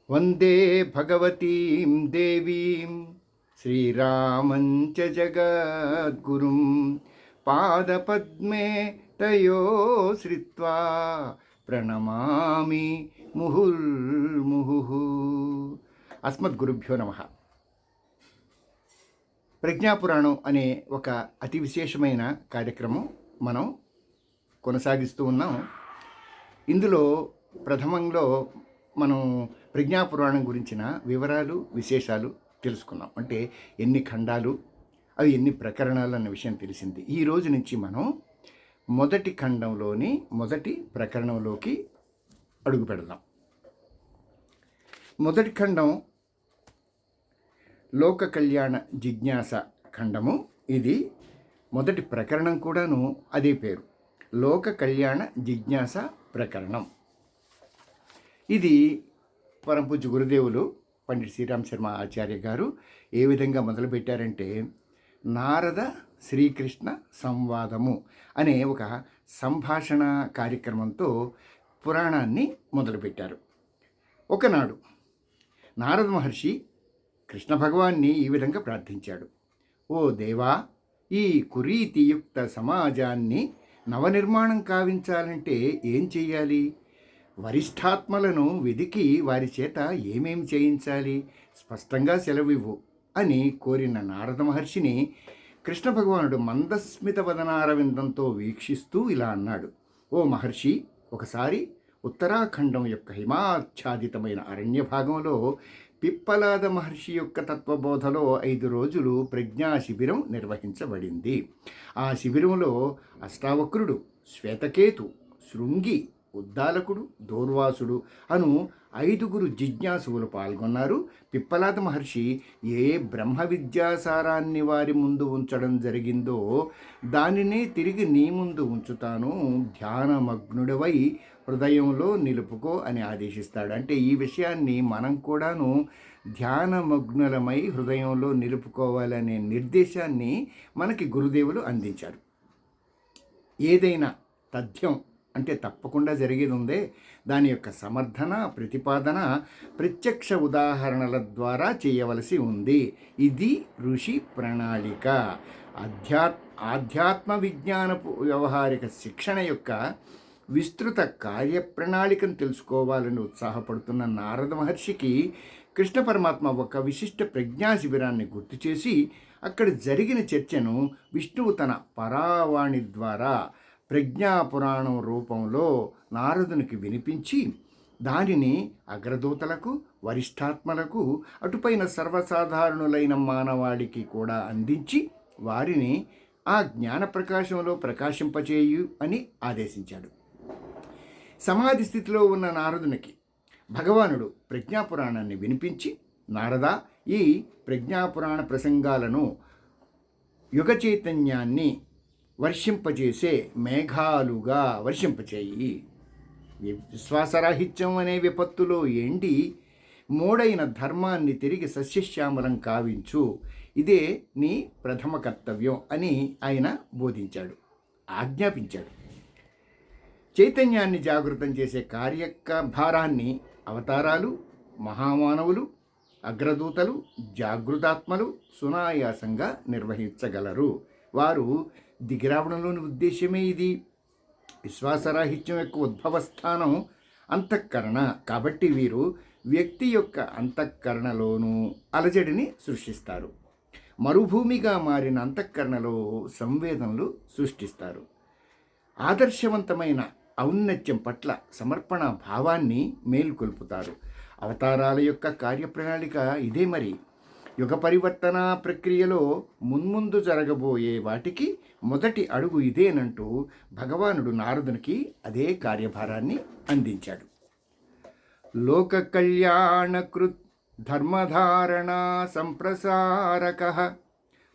వందే భగవతీం దేవీం శ్రీరామం చ జగద్గురుం పాదపద్మే తయో శ్రిత్వా ప్రణమామి ముహుర్ముహుః. అస్మద్గురుభ్యో నమః. ప్రజ్ఞాపురాణం అనే ఒక అతి విశేషమైన కార్యక్రమం మనం కొనసాగిస్తూ ఉన్నాం. ఇందులో ప్రథమంలో మనం ప్రజ్ఞాపురాణం గురించిన వివరాలు విశేషాలు తెలుసుకున్నాం. అంటే ఎన్ని ఖండాలు, అవి ఎన్ని ప్రకరణాలు అన్న విషయం తెలిసింది. ఈ రోజు నుంచి మనం మొదటి ఖండంలోని మొదటి ప్రకరణంలోకి అడుగు పెడదాం. మొదటి ఖండం లోక కళ్యాణ జిజ్ఞాస ఖండము. ఇది మొదటి ప్రకరణం కూడాను అదే పేరు, లోక కళ్యాణ జిజ్ఞాస ప్రకరణం. ఇది పరమపూజ్య గురుదేవులు పండిట్ శ్రీరామ్ శర్మ ఆచార్య గారు ఏ విధంగా మొదలుపెట్టారంటే, నారద శ్రీకృష్ణ సంవాదము అనే ఒక సంభాషణ కార్యక్రమంతో పురాణాన్ని మొదలుపెట్టారు. ఒకనాడు నారద మహర్షి కృష్ణ భగవాన్ని ఈ విధంగా ప్రార్థించాడు. ఓ దేవా, ఈ కురీతియుక్త సమాజాన్ని నవనిర్మాణం కావించాలంటే ఏం చెయ్యాలి? వరిష్టాత్మలను వెదికి వారి చేత ఏమేమి చేయించాలి? స్పష్టంగా సెలవివ్వు అని కోరిన నారద మహర్షిని కృష్ణ భగవానుడు మందస్మిత వదనారవిందంతో వీక్షిస్తూ ఇలా అన్నాడు. ఓ మహర్షి, ఒకసారి ఉత్తరాఖండం యొక్క హిమాచ్ఛాదితమైన అరణ్య భాగంలో పిప్పలాద మహర్షి యొక్క తత్వబోధలో 5 రోజులు ప్రజ్ఞా శిబిరం నిర్వహించబడింది. ఆ శిబిరంలో అష్టావక్రుడు, శ్వేతకేతు, శృంగి, ఉద్దాలకుడు, దూర్వాసుడు అను 5 జిజ్ఞాసువులు పాల్గొన్నారు. పిప్పలాద మహర్షి ఏ బ్రహ్మ విద్యాసారాన్ని వారి ముందు ఉంచడం జరిగిందో దానినే తిరిగి నీ ముందు ఉంచుతాను, ధ్యానమగ్నుడవై హృదయంలో నిలుపుకో అని ఆదేశిస్తాడు. అంటే ఈ విషయాన్ని మనం కూడాను ధ్యానమగ్నులమై హృదయంలో నిలుపుకోవాలనే నిర్దేశాన్ని మనకి గురుదేవులు అందించారు. ఏదైనా తథ్యం అంటే తప్పకుండా జరిగేది ఉందే, దాని యొక్క సమర్థన, ప్రతిపాదన ప్రత్యక్ష ఉదాహరణల ద్వారా చేయవలసి ఉంది. ఇది ఋషి ప్రణాళిక. ఆధ్యాత్మ విజ్ఞానపు వ్యవహారిక శిక్షణ యొక్క విస్తృత కార్యప్రణాళికను తెలుసుకోవాలని ఉత్సాహపడుతున్న నారద మహర్షికి కృష్ణ పరమాత్మ ఒక విశిష్ట ప్రజ్ఞా శిబిరాన్ని గుర్తు చేసి అక్కడ జరిగిన చర్చను విష్ణువు తన పరావాణి ద్వారా ప్రజ్ఞాపురాణం రూపంలో నారదునికి వినిపించి దానిని అగ్రదూతలకు, వరిష్టాత్మలకు, అటుపైన సర్వసాధారణులైన మానవాళికి కూడా అందించి వారిని ఆ జ్ఞాన ప్రకాశంలో ప్రకాశింపచేయు అని ఆదేశించాడు. సమాధి స్థితిలో ఉన్న నారదునికి భగవానుడు ప్రజ్ఞాపురాణాన్ని వినిపించి, నారద, ఈ ప్రజ్ఞాపురాణ ప్రసంగాలను యుగ చైతన్యాన్ని వర్షింపచేసే మేఘాలుగా వర్షింపచేయి. విశ్వాసరాహిత్యం అనే విపత్తులో ఎండి మోడైన ధర్మాన్ని తిరిగి సస్యశ్యామలం కావించు. ఇదే నీ ప్రథమ కర్తవ్యం అని ఆయన బోధించాడు, ఆజ్ఞాపించాడు. చైతన్యాన్ని జాగృతం చేసే భారాన్ని అవతారాలు, మహామానవులు, అగ్రదూతలు, జాగృతాత్మలు సునాయాసంగా నిర్వహించగలరు. వారు దిగిరావడంలోని ఉద్దేశమే ఇది. విశ్వాసరాహిత్యం యొక్క ఉద్భవస్థానం అంతఃకరణ కాబట్టి వీరు వ్యక్తి యొక్క అంతఃకరణలోనూ అలజడిని సృష్టిస్తారు. మరుభూమిగా మారిన అంతఃకరణలో సంవేదనలు సృష్టిస్తారు. ఆదర్శవంతమైన ఔన్నత్యం పట్ల సమర్పణ భావాన్ని మేల్కొల్పుతారు. అవతారాల యొక్క కార్యప్రణాళిక ఇదే. మరి యుగ పరివర్తన ప్రక్రియలో మున్ముందు జరగబోయే వాటికి మొదటి అడుగు ఇదేనంటూ భగవానుడు నారదునికి అదే కార్యభారాన్ని అందించాడు. లోక కళ్యాణకృత్ ధర్మధారణా సంప్రసారక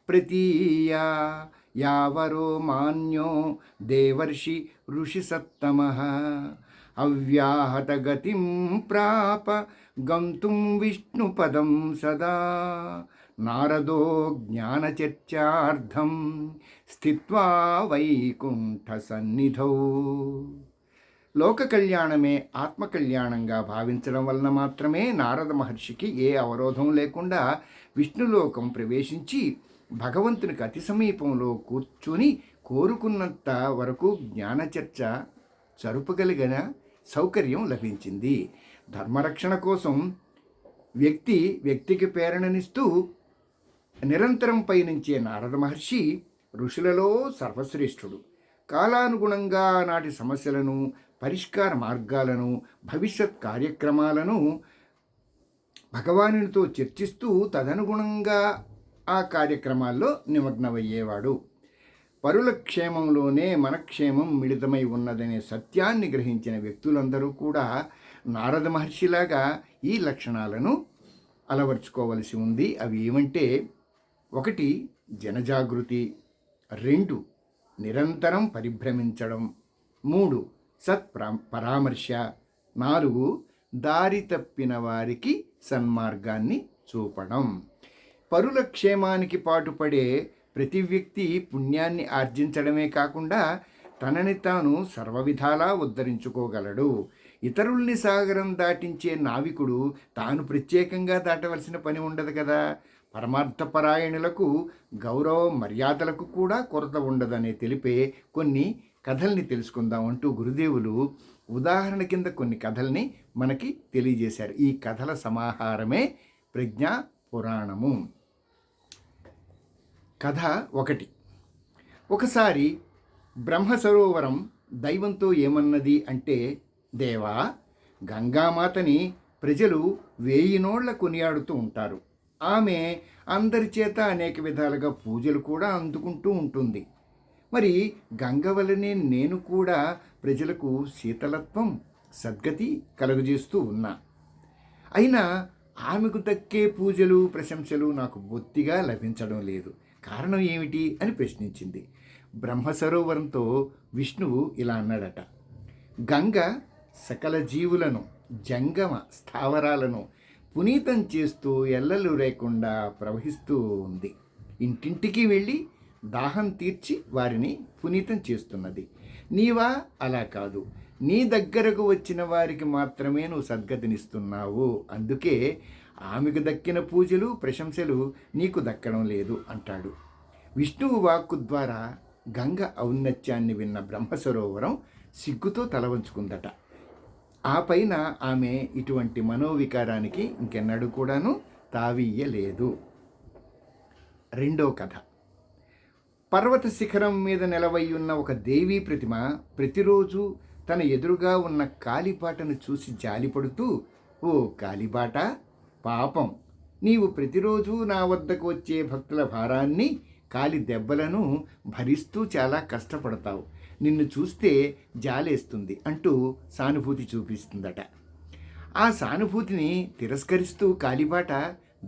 ప్రతీయ యావరో మాన్యో దేవర్షి ఋషి సత్తమః అవ్యాహత గతిం ప్రాప గంతుం విష్ణుపదం సదా నారదో జ్ఞానచర్చార్థం స్థిత్వా వైకుంఠ సన్నిధౌ. లోక కళ్యాణమే ఆత్మ కళ్యాణంగా భావించడం వలన మాత్రమే నారద మహర్షికి ఏ అవరోధం లేకుండా విష్ణులోకం ప్రవేశించి భగవంతునికి అతి సమీపంలో కూర్చుని కోరుకున్నంత వరకు జ్ఞానచర్చ జరుపగలిగిన సౌకర్యం లభించింది. ధర్మరక్షణ కోసం వ్యక్తికి ప్రేరణనిస్తూ నిరంతరం పయనించే నారద మహర్షి ఋషులలో సర్వశ్రేష్ఠుడు. కాలానుగుణంగా నాటి సమస్యలను, పరిష్కార మార్గాలను, భవిష్యత్ కార్యక్రమాలను భగవానునితో చర్చిస్తూ తదనుగుణంగా ఆ కార్యక్రమాల్లో నిమగ్నమయ్యేవాడు. పరుల క్షేమంలోనే మన క్షేమం మిళితమై ఉన్నదనే సత్యాన్ని గ్రహించిన వ్యక్తులందరూ కూడా నారద మహర్షిలాగా ఈ లక్షణాలను అలవర్చుకోవలసి ఉంది. అవి ఏమంటే, 1 జనజాగృతి, 2 నిరంతరం పరిభ్రమించడం, 3 పరామర్శ, 4 దారి తప్పిన వారికి సన్మార్గాన్ని చూపడం. పరుల క్షేమానికి పాటుపడే ప్రతి వ్యక్తి పుణ్యాన్ని ఆర్జించడమే కాకుండా తనని తాను సర్వవిధాలా ఉద్ధరించుకోగలడు. ఇతరుల్ని సాగరం దాటించే నావికుడు తాను ప్రత్యేకంగా దాటవలసిన పని ఉండదు కదా. పరమార్థపరాయణులకు గౌరవ మర్యాదలకు కూడా కొరత ఉండదనే తెలిపే కొన్ని కథల్ని తెలుసుకుందాం అంటూ గురుదేవులు ఉదాహరణ కింద కొన్ని కథల్ని మనకి తెలియజేశారు. ఈ కథల సమాహారమే ప్రజ్ఞా పురాణము. కథ 1. ఒకసారి బ్రహ్మసరోవరం దైవంతో ఏమన్నది అంటే, దేవా, గంగామాతని ప్రజలు 1000 నోళ్ల కొనియాడుతూ ఉంటారు. ఆమె అందరి చేత అనేక విధాలుగా పూజలు కూడా అందుకుంటూ ఉంటుంది. మరి గంగ వలనే నేను కూడా ప్రజలకు శీతలత్వం, సద్గతి కలుగజేస్తూ ఉన్నా. అయినా ఆమెకు దక్కే పూజలు, ప్రశంసలు నాకు బొత్తిగా లభించడం లేదు. కారణం ఏమిటి అని ప్రశ్నించింది. బ్రహ్మసరోవరంతో విష్ణువు ఇలా అన్నాడట, గంగ సకల జీవులను, జంగమ స్థావరాలను పునీతం చేస్తూ ఎల్లలు లేకుండా ప్రవహిస్తూ ఉంది. ఇంటింటికి వెళ్ళి దాహం తీర్చి వారిని పునీతం చేస్తున్నది. నీవా అలా కాదు, నీ దగ్గరకు వచ్చిన వారికి మాత్రమే నువ్వు సద్గతినిస్తున్నావు. అందుకే ఆమెకు దక్కిన పూజలు, ప్రశంసలు నీకు దక్కడం లేదు అంటాడు. విష్ణువు వాక్కు ద్వారా గంగ ఔన్నత్యాన్ని విన్న బ్రహ్మసరోవరం సిగ్గుతో తల వంచుకుందట. ఆ పైన ఆమె ఇటువంటి మనోవికారానికి ఇంకెన్నడూ కూడాను తావీయలేదు. 2వ కథ. పర్వత శిఖరం మీద నిలవై ఉన్న ఒక దేవీ ప్రతిమ ప్రతిరోజు తన ఎదురుగా ఉన్న కాలిబాటను చూసి జాలిపడుతూ, ఓ కాలిబాట, పాపం, నీవు ప్రతిరోజు నా వద్దకు వచ్చే భక్తుల భారాన్ని, కాలి దెబ్బలను భరిస్తూ చాలా కష్టపడతావు. నిన్ను చూస్తే జాలేస్తుంది అంటూ సానుభూతి చూపిస్తుందట. ఆ సానుభూతిని తిరస్కరిస్తూ కాలిబాట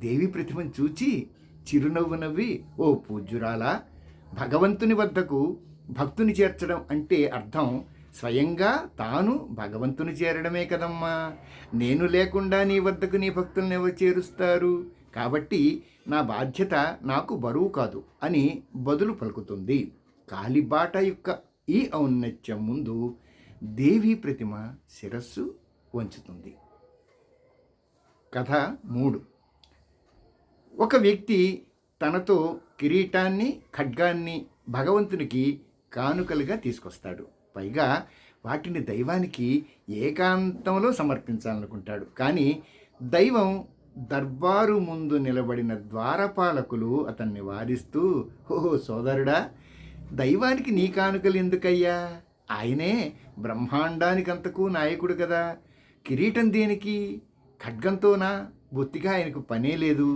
దేవి ప్రతిమను చూచి చిరునవ్వు నవ్వి, ఓ పూజ్యురాలా, భగవంతుని వద్దకు భక్తుని చేర్చడం అంటే అర్థం స్వయంగా తాను భగవంతుని చేరడమే కదమ్మా. నేను లేకుండా నీ వద్దకు నీ భక్తులను ఎవరు చేరుస్తారు? కాబట్టి నా బాధ్యత నాకు బరువు కాదు అని బదులు పలుకుతుంది. కాలిబాట యొక్క ఈ ఔన్నత్యం ముందు దేవీ ప్రతిమ శిరస్సు వంచుతుంది. కథ 3. ఒక వ్యక్తి తనతో కిరీటాన్ని, ఖడ్గాన్ని భగవంతునికి కానుకలుగా తీసుకొస్తాడు. పైగా వాటిని దైవానికి ఏకాంతంలో సమర్పించాలనుకుంటాడు. కానీ దైవం దర్బారు ముందు నిలబడిన ద్వారపాలకులు అతన్ని వారిస్తూ, ఓహో సోదరుడా, దైవానికి నీ కానుకలు ఎందుకయ్యా? ఆయనే బ్రహ్మాండానికంతకు నాయకుడు కదా. కిరీటం దేనికి? ఖడ్గంతోనా? బొత్తిగా ఆయనకు పనే లేదు.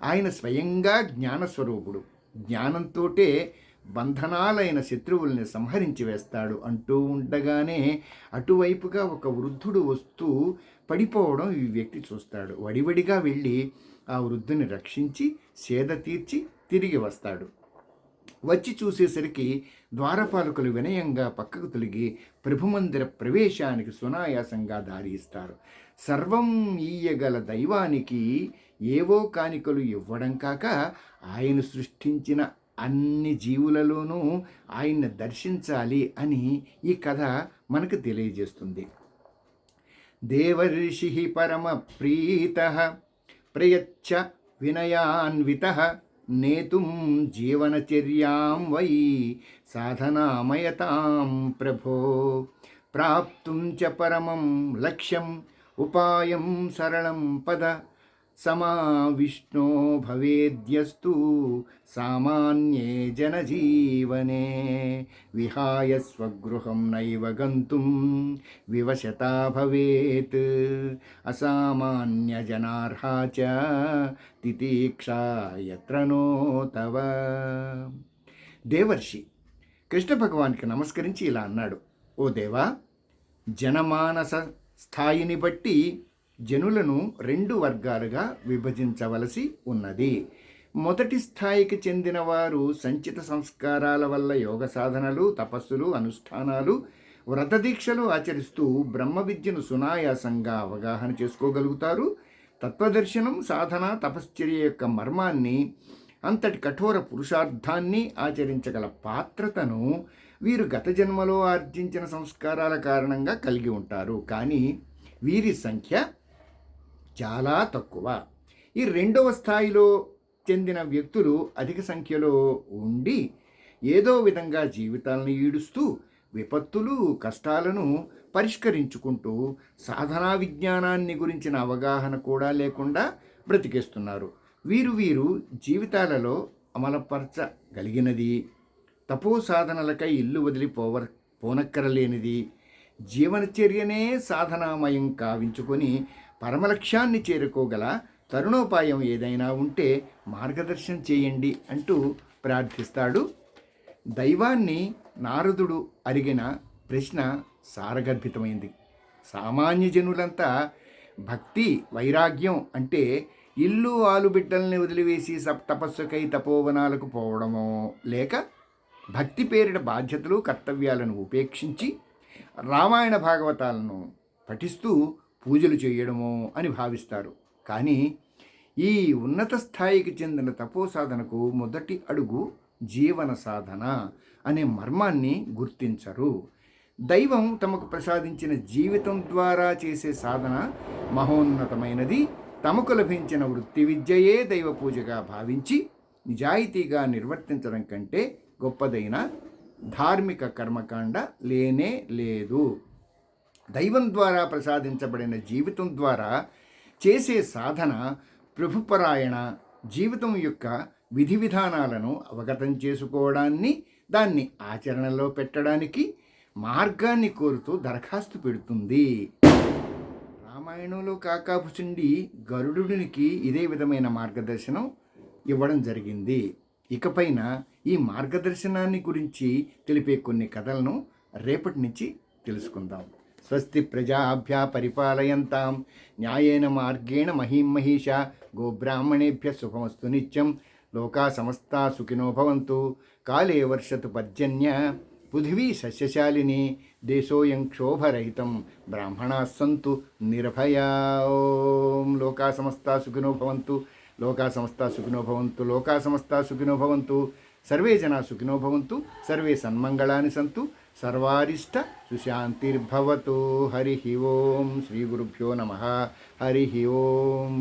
ఆయన స్వయంగా జ్ఞానస్వరూపుడు. జ్ఞానంతోటే బంధనాలైన శత్రువుల్ని సంహరించి వేస్తాడు అంటూ ఉండగానే అటువైపుగా ఒక వృద్ధుడు వస్తూ పడిపోవడం ఈ వ్యక్తి చూస్తాడు. వడివడిగా వెళ్ళి ఆ వృద్ధుని రక్షించి సేద తీర్చి తిరిగి వస్తాడు. వచ్చి చూసేసరికి ద్వారపాలకులు వినయంగా పక్కకు తొలగి ప్రభుమందిర ప్రవేశానికి సునాయాసంగా దారి ఇస్తారు. సర్వం ఈయగల దైవానికి ఏవో కానికలు ఇవ్వడం కాక ఆయన సృష్టించిన అన్ని జీవులలోనూ ఆయన్ని దర్శించాలి అని ఈ కథ మనకు తెలియజేస్తుంది. దేవర్షి పరమ ప్రీత ప్రయచ్చ వినయాన్విత నేతుం జీవనచర్యాం వై సాధనామయతాం ప్రభో ప్రాప్తుం చ పరమం లక్ష్యం ఉపాయం సరళం పద సమావిష్ణో భవేద్యస్తు సామాన్యే జనజీవనే విహాయ స్వగృహం నైవ గంతుం వివశతా భవేత్ అసామాన్యజనార్హా చ తితీక్షా యత్ర నో తవ. దేవర్షి కృష్ణ భగవానికి నమస్కరించి ఇలా అన్నాడు, ఓ దేవా, జనమానస స్థాయిని బట్టి జనులను 2 వర్గాలుగా విభజించవలసి ఉన్నది. మొదటి స్థాయికి చెందిన వారు సంచిత సంస్కారాల వల్ల యోగ సాధనలు, తపస్సులు, అనుష్ఠానాలు, వ్రతదీక్షలు ఆచరిస్తూ బ్రహ్మ విద్యను సునాయాసంగా అవగాహన చేసుకోగలుగుతారు. తత్వదర్శనం, సాధన, తపశ్చర్య యొక్క మర్మాన్ని, అంతటి కఠోర పురుషార్థాన్ని ఆచరించగల పాత్రతను వీరు గత జన్మలో ఆర్జించిన సంస్కారాల కారణంగా కలిగి ఉంటారు. కానీ వీరి సంఖ్య చాలా తక్కువ. ఈ 2వ స్థాయిలో చెందిన వ్యక్తులు అధిక సంఖ్యలో ఉండి ఏదో విధంగా జీవితాలను ఈడుస్తూ విపత్తులు, కష్టాలను పరిష్కరించుకుంటూ సాధనా విజ్ఞానాన్ని గురించిన అవగాహన కూడా లేకుండా బ్రతికేస్తున్నారు. వీరు జీవితాలలో అమలుపరచగలిగినది, తపో సాధనలకై ఇల్లు వదిలి పోనక్కరలేనిది, జీవనచర్యనే సాధనామయం కావించుకొని పరమలక్ష్యాన్ని చేరుకోగల తరుణోపాయం ఏదైనా ఉంటే మార్గదర్శనం చేయండి అంటూ ప్రార్థిస్తాడు. దైవాన్ని నారదుడు అడిగిన ప్రశ్న సారగర్భితమైంది. సామాన్య జనులంతా భక్తి, వైరాగ్యం అంటే ఇల్లు ఆలుబిడ్డల్ని వదిలివేసి తపస్సుకై తపోవనాలకు పోవడమో, లేక భక్తి పేరిట బాధ్యతలు, కర్తవ్యాలను ఉపేక్షించి రామాయణ భాగవతాలను పఠిస్తూ పూజలు చేయడమో అని భావిస్తారు. కానీ ఈ ఉన్నత స్థాయికి చెందిన తపో సాధనకు మొదటి అడుగు జీవన సాధన అనే మర్మాన్ని గుర్తించరు. దైవం తమకు ప్రసాదించిన జీవితం ద్వారా చేసే సాధన మహోన్నతమైనది. తమకు లభించిన వృత్తి విద్యయే దైవ పూజగా భావించి నిజాయితీగా నిర్వర్తించడం కంటే గొప్పదైన ధార్మిక కర్మకాండ లేనే లేదు. దైవం ద్వారా ప్రసాదించబడిన జీవితం ద్వారా చేసే సాధన ప్రభుపరాయణ జీవితం యొక్క విధి విధానాలను అవగతం చేసుకోవడాన్ని, దాన్ని ఆచరణలో పెట్టడానికి మార్గాన్ని కోరుతూ దరఖాస్తు పెడుతుంది. రామాయణంలో కాకాభుచుండి గరుడునికి ఇదే విధమైన మార్గదర్శనం ఇవ్వడం జరిగింది. ఇకపైన ఈ మార్గదర్శనాన్ని గురించి తెలిపే కొన్ని కథలను రేపటి నుంచి తెలుసుకుందాం. స్వస్తి ప్రజాభ్య పరిపాలయంతాం న్యాయేన మార్గేణ మహీం మహిషా గోబ్రాహ్మణేభ్య శుభమస్తు నిత్యం. లోకా సమస్తా సుఖినో భవంతు. కాలే వర్షతు పర్జన్య పృథివీ సస్యశాలిని. దేశోయం క్షోభరహితం. బ్రాహ్మణాः సంతు నిర్భయా. ఓం లోకా సమస్తా సుఖినో భవంతు. లోకా సమస్తా సుఖినో భవంతు. లోకా సమస్తా సుఖినో భవంతు. సర్వే జనా సుఖినో భవంతు. సర్వే సన్మంగళాని సంతు. సర్వారిష్ట సుశాంతిర్భవతు. హరి ఓం. శ్రీ గురుభ్యో నమః. హరి ఓం.